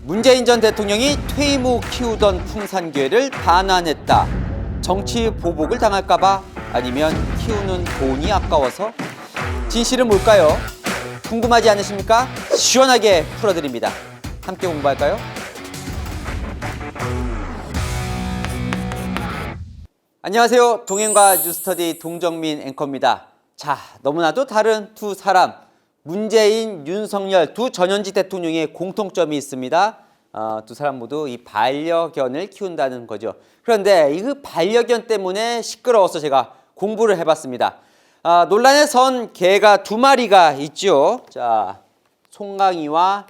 문재인 전 대통령이 퇴임 후 키우던 풍산괴를 반환했다. 정치 보복을 당할까봐? 아니면 키우는 돈이 아까워서? 진실은 뭘까요? 궁금하지 않으십니까? 시원하게 풀어드립니다. 함께 공부할까요? 안녕하세요. 동행과 뉴스터디 동정민 앵커입니다. 자, 너무나도 다른 두 사람, 문재인, 윤석열 두 전현직 대통령의 공통점이 있습니다. 두 사람 모두 이 반려견을 키운다는 거죠. 그런데 이 반려견 때문에 시끄러워서 제가 공부를 해봤습니다. 논란의 선 개가 두 마리가 있죠. 자, 송강이와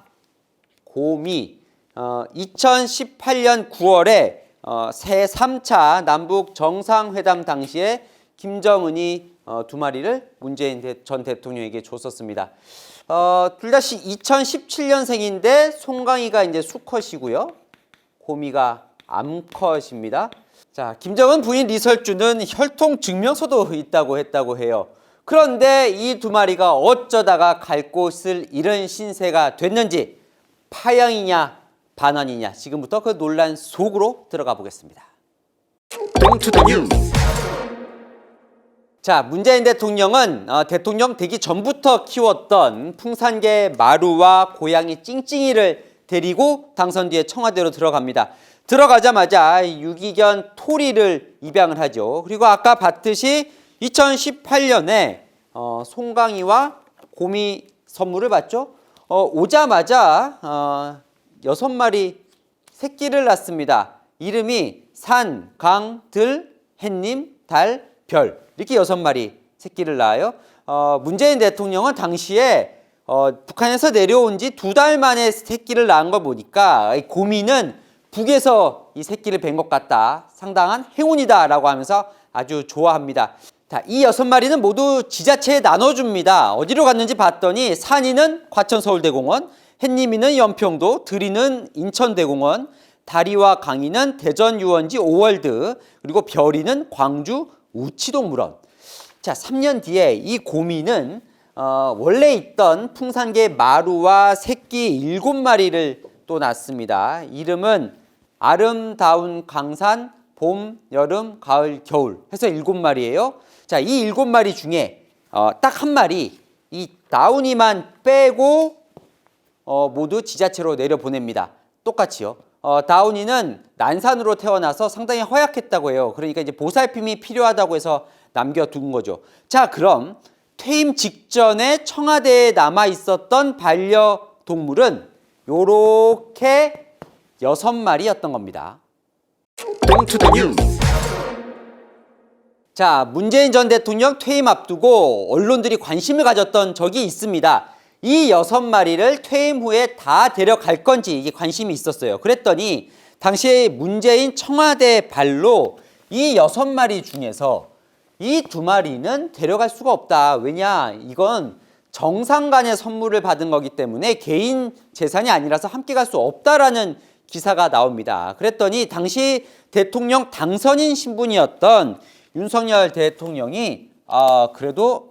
곰이 2018년 9월에 새 3차 남북 정상회담 당시에 김정은이 두 마리를 문재인 전 대통령에게 줬었습니다. 둘 다 2017년생인데 송강이가 이제 수컷이고요. 곰이가 암컷입니다. 자, 김정은 부인 리설주는 혈통 증명서도 있다고 해요. 그런데 이 두 마리가 어쩌다가 갈 곳을 잃은 신세가 됐는지 파양이냐 반환이냐 지금부터 그 논란 속으로 들어가 보겠습니다. 자, 문재인 대통령은 대통령 되기 전부터 키웠던 풍산개 마루와 고양이 찡찡이를 데리고 당선 뒤에 청와대로 들어갑니다. 들어가자마자 유기견 토리를 입양을 하죠. 그리고 아까 봤듯이 2018년에 송강이와 곰이 선물을 받죠. 오자마자 6마리 새끼를 낳습니다. 이름이 산, 강, 들, 햇님, 달, 별 이렇게 6마리 새끼를 낳아요. 문재인 대통령은 당시에 북한에서 내려온 지 2달 만에 새끼를 낳은 걸 보니까 이 곰이는 북에서 이 새끼를 뵌 것 같다. 상당한 행운이다 라고 하면서 아주 좋아합니다. 자, 이 6마리는 모두 지자체에 나눠줍니다. 어디로 갔는지 봤더니 산이는 과천서울대공원, 햇님이는 연평도, 들이는 인천대공원, 다리와 강이는 대전유원지 오월드, 그리고 별이는 광주 우치동물원. 자, 3년 뒤에 이 곰이는 원래 있던 풍산개 마루와 새끼 7마리를 또 낳습니다. 이름은 아름다운 강산, 봄, 여름, 가을, 겨울 해서 7마리예요. 자, 이 7마리 중에 딱 한 마리 이 다운이만 빼고 모두 지자체로 내려보냅니다. 똑같이요. 다운이는 난산으로 태어나서 상당히 허약했다고 해요. 그러니까 이제 보살핌이 필요하다고 해서 남겨둔 거죠. 자, 그럼 퇴임 직전에 청와대에 남아 있었던 반려동물은 요렇게 6마리였던 겁니다. 자, 문재인 전 대통령 퇴임 앞두고 언론들이 관심을 가졌던 적이 있습니다. 이 6마리를 퇴임 후에 다 데려갈 건지 이게 관심이 있었어요. 그랬더니 당시에 문재인 청와대 발로 이 6마리 중에서 이 2마리는 데려갈 수가 없다. 왜냐? 이건 정상 간의 선물을 받은 거기 때문에 개인 재산이 아니라서 함께 갈 수 없다라는 기사가 나옵니다. 그랬더니 당시 대통령 당선인 신분이었던 윤석열 대통령이 그래도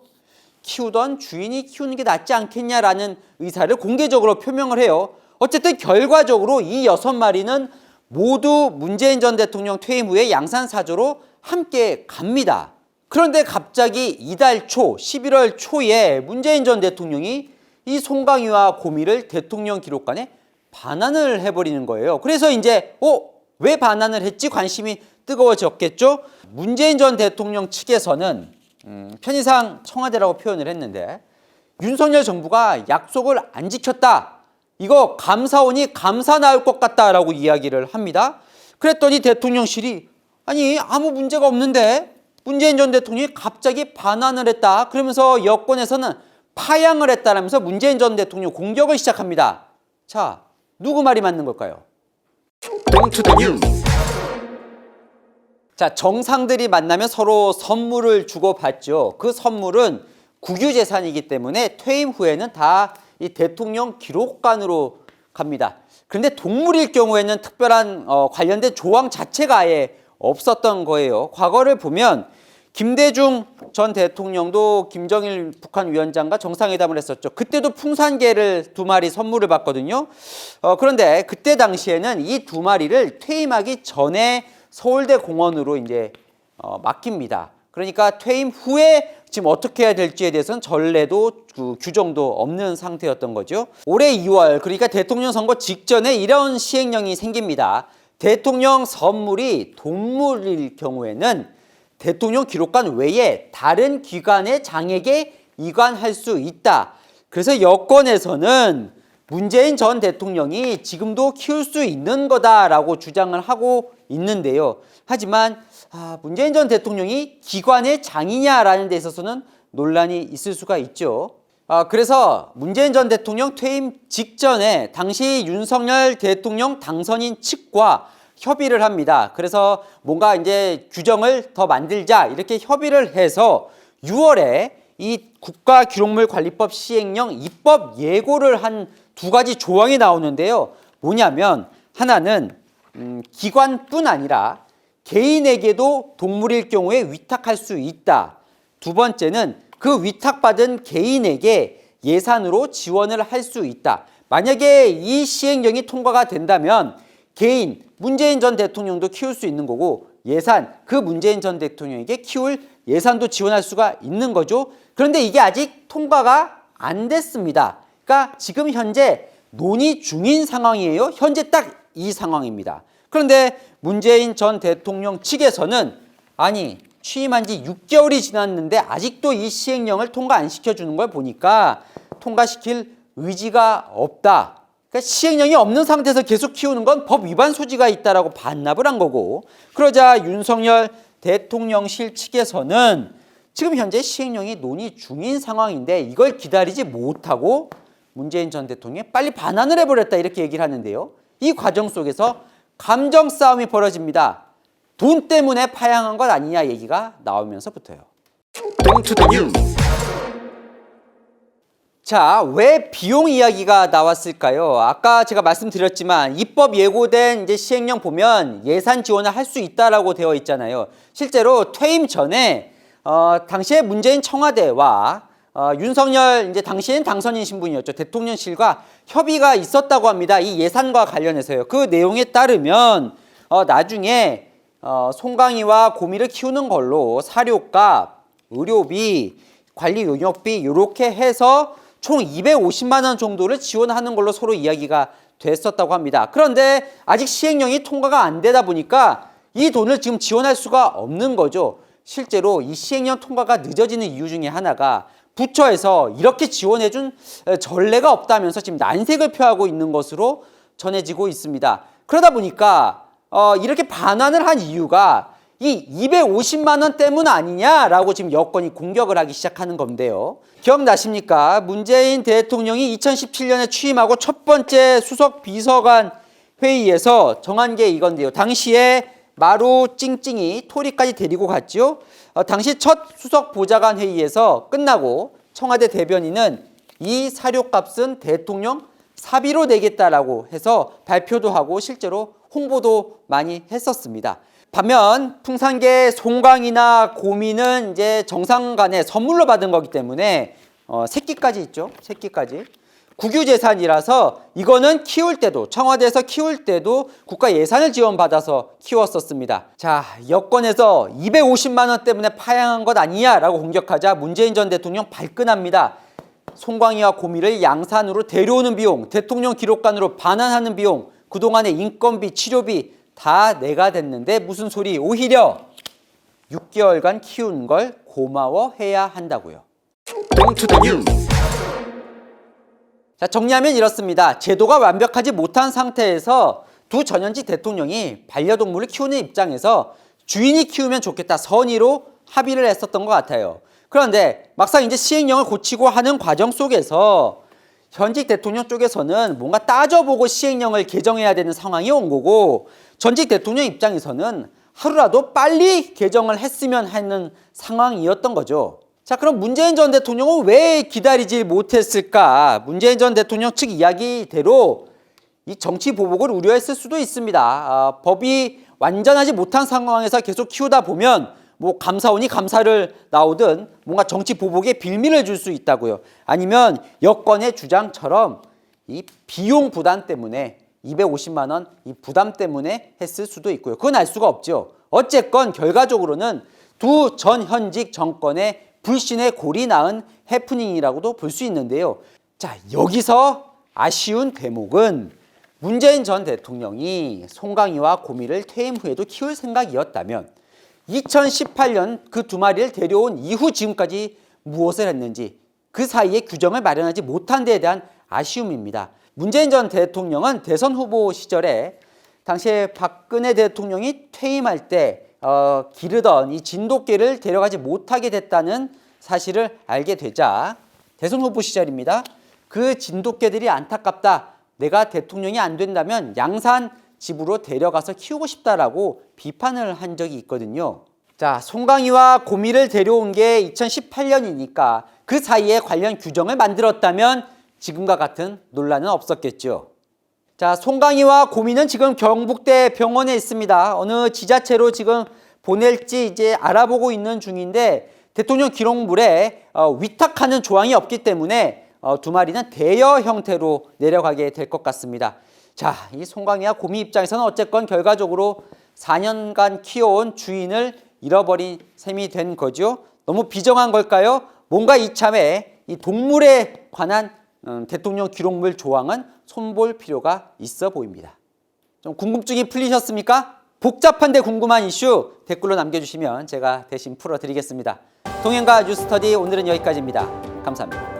키우던 주인이 키우는 게 낫지 않겠냐라는 의사를 공개적으로 표명을 해요. 어쨌든 결과적으로 이 6마리는 모두 문재인 전 대통령 퇴임 후에 양산사조로 함께 갑니다. 그런데 갑자기 이달 초 11월 초에 문재인 전 대통령이 이 송강이와 곰이를 대통령 기록관에 반환을 해버리는 거예요. 그래서 이제 왜 반환을 했지? 관심이 뜨거워졌겠죠? 문재인 전 대통령 측에서는 편의상 청와대라고 표현을 했는데 윤석열 정부가 약속을 안 지켰다. 이거 감사원이 감사 나올 것 같다라고 이야기를 합니다. 그랬더니 대통령실이 아니 아무 문제가 없는데 문재인 전 대통령이 갑자기 반환을 했다. 그러면서 여권에서는 파양을 했다라면서 문재인 전 대통령 공격을 시작합니다. 자, 누구 말이 맞는 걸까요? 자, 정상들이 만나면 서로 선물을 주고받죠. 그 선물은 국유재산이기 때문에 퇴임 후에는 다 이 대통령 기록관으로 갑니다. 그런데 동물일 경우에는 특별한 관련된 조항 자체가 아예 없었던 거예요. 과거를 보면 김대중 전 대통령도 김정일 북한 위원장과 정상회담을 했었죠. 그때도 풍산개를 2마리 선물을 받거든요. 그런데 그때 당시에는 이 2마리를 퇴임하기 전에 서울대 공원으로 이제 맡깁니다. 그러니까 퇴임 후에 지금 어떻게 해야 될지에 대해서는 전례도 규정도 없는 상태였던 거죠. 올해 2월, 그러니까 대통령 선거 직전에 이런 시행령이 생깁니다. 대통령 선물이 동물일 경우에는 대통령 기록관 외에 다른 기관의 장에게 이관할 수 있다. 그래서 여권에서는 문재인 전 대통령이 지금도 키울 수 있는 거다라고 주장을 하고 있는데요. 하지만 문재인 전 대통령이 기관의 장이냐라는 데 있어서는 논란이 있을 수가 있죠. 그래서 문재인 전 대통령 퇴임 직전에 당시 윤석열 대통령 당선인 측과 협의를 합니다. 그래서 뭔가 이제 규정을 더 만들자 이렇게 협의를 해서 6월에 이 국가기록물관리법 시행령 입법 예고를 한 2가지 조항이 나오는데요. 뭐냐면 하나는 기관뿐 아니라 개인에게도 동물일 경우에 위탁할 수 있다. 2번째는 그 위탁받은 개인에게 예산으로 지원을 할 수 있다. 만약에 이 시행령이 통과가 된다면 개인, 문재인 전 대통령도 키울 수 있는 거고 예산, 그 문재인 전 대통령에게 키울 예산도 지원할 수가 있는 거죠. 그런데 이게 아직 통과가 안 됐습니다. 그러니까 지금 현재 논의 중인 상황이에요. 현재 딱 이 상황입니다. 그런데 문재인 전 대통령 측에서는 아니 취임한 지 6개월이 지났는데 아직도 이 시행령을 통과 안 시켜주는 걸 보니까 통과시킬 의지가 없다. 그러니까 시행령이 없는 상태에서 계속 키우는 건 법 위반 소지가 있다라고 반납을 한 거고, 그러자 윤석열 대통령실 측에서는 지금 현재 시행령이 논의 중인 상황인데 이걸 기다리지 못하고 문재인 전 대통령이 빨리 반환을 해버렸다 이렇게 얘기를 하는데요. 이 과정 속에서 감정 싸움이 벌어집니다. 돈 때문에 파양한 것 아니냐 얘기가 나오면서부터요. 자, 왜 비용 이야기가 나왔을까요? 아까 제가 말씀드렸지만 입법 예고된 이제 시행령 보면 예산 지원을 할 수 있다라고 되어 있잖아요. 실제로 퇴임 전에 당시에 문재인 청와대와 윤석열 이제 당시엔 당선인 신분이었죠. 대통령실과 협의가 있었다고 합니다. 이 예산과 관련해서요. 그 내용에 따르면 나중에 송강이와 고미를 키우는 걸로 사료값, 의료비, 관리 용역비 이렇게 해서 총 250만 원 정도를 지원하는 걸로 서로 이야기가 됐었다고 합니다. 그런데 아직 시행령이 통과가 안 되다 보니까 이 돈을 지금 지원할 수가 없는 거죠. 실제로 이 시행령 통과가 늦어지는 이유 중에 하나가 부처에서 이렇게 지원해준 전례가 없다면서 지금 난색을 표하고 있는 것으로 전해지고 있습니다. 그러다 보니까 이렇게 반환을 한 이유가 이 250만 원 때문 아니냐라고 지금 여권이 공격을 하기 시작하는 건데요. 기억나십니까? 문재인 대통령이 2017년에 취임하고 첫 번째 수석 비서관 회의에서 정한 게 이건데요. 당시에 마루 찡찡이 토리까지 데리고 갔죠. 당시 첫 수석 보좌관 회의에서 끝나고 청와대 대변인은 이 사료값은 대통령 사비로 내겠다라고 해서 발표도 하고 실제로 홍보도 많이 했었습니다. 반면 풍산개 송강이나 고미는 이제 정상 간에 선물로 받은 거기 때문에 새끼까지 있죠. 새끼까지. 국유재산이라서 이거는 키울 때도 청와대에서 키울 때도 국가 예산을 지원받아서 키웠었습니다. 자, 여권에서 250만 원 때문에 파양한 것 아니냐라고 공격하자 문재인 전 대통령 발끈합니다. 송광이와 고미를 양산으로 데려오는 비용, 대통령 기록관으로 반환하는 비용, 그동안의 인건비, 치료비 다 내가 됐는데 무슨 소리, 오히려 6개월간 키운 걸 고마워해야 한다고요. 자, 정리하면 이렇습니다. 제도가 완벽하지 못한 상태에서 두 전현직 대통령이 반려동물을 키우는 입장에서 주인이 키우면 좋겠다 선의로 합의를 했었던 것 같아요. 그런데 막상 이제 시행령을 고치고 하는 과정 속에서 현직 대통령 쪽에서는 뭔가 따져보고 시행령을 개정해야 되는 상황이 온 거고, 전직 대통령 입장에서는 하루라도 빨리 개정을 했으면 하는 상황이었던 거죠. 자, 그럼 문재인 전 대통령은 왜 기다리지 못했을까? 문재인 전 대통령 측 이야기대로 이 정치 보복을 우려했을 수도 있습니다. 법이 완전하지 못한 상황에서 계속 키우다 보면 뭐 감사원이 감사를 나오든 뭔가 정치 보복에 빌미를 줄 수 있다고요. 아니면 여권의 주장처럼 이 비용 부담 때문에 250만 원 이 부담 때문에 했을 수도 있고요. 그건 알 수가 없죠. 어쨌건 결과적으로는 두 전 현직 정권의 불신의 골이 낳은 해프닝이라고도 볼 수 있는데요. 자, 여기서 아쉬운 대목은 문재인 전 대통령이 송강이와 고미를 퇴임 후에도 키울 생각이었다면 2018년 그 두 마리를 데려온 이후 지금까지 무엇을 했는지 그 사이에 규정을 마련하지 못한 데에 대한 아쉬움입니다. 문재인 전 대통령은 대선 후보 시절에 당시에 박근혜 대통령이 퇴임할 때 기르던 이 진돗개를 데려가지 못하게 됐다는 사실을 알게 되자 대선 후보 시절입니다. 그 진돗개들이 안타깝다. 내가 대통령이 안 된다면 양산 집으로 데려가서 키우고 싶다라고 비판을 한 적이 있거든요. 자, 송강이와 고미를 데려온 게 2018년이니까 그 사이에 관련 규정을 만들었다면 지금과 같은 논란은 없었겠죠. 자, 송강이와 고미는 지금 경북대 병원에 있습니다. 어느 지자체로 지금 보낼지 이제 알아보고 있는 중인데 대통령 기록물에 위탁하는 조항이 없기 때문에 두 마리는 대여 형태로 내려가게 될 것 같습니다. 자, 이 송강이와 고미 입장에서는 어쨌건 결과적으로 4년간 키워온 주인을 잃어버린 셈이 된 거죠. 너무 비정한 걸까요? 뭔가 이참에 이 동물에 관한 대통령 기록물 조항은 손볼 필요가 있어 보입니다. 좀 궁금증이 풀리셨습니까? 복잡한데 궁금한 이슈 댓글로 남겨주시면 제가 대신 풀어드리겠습니다. 동행과 뉴스터디 오늘은 여기까지입니다. 감사합니다.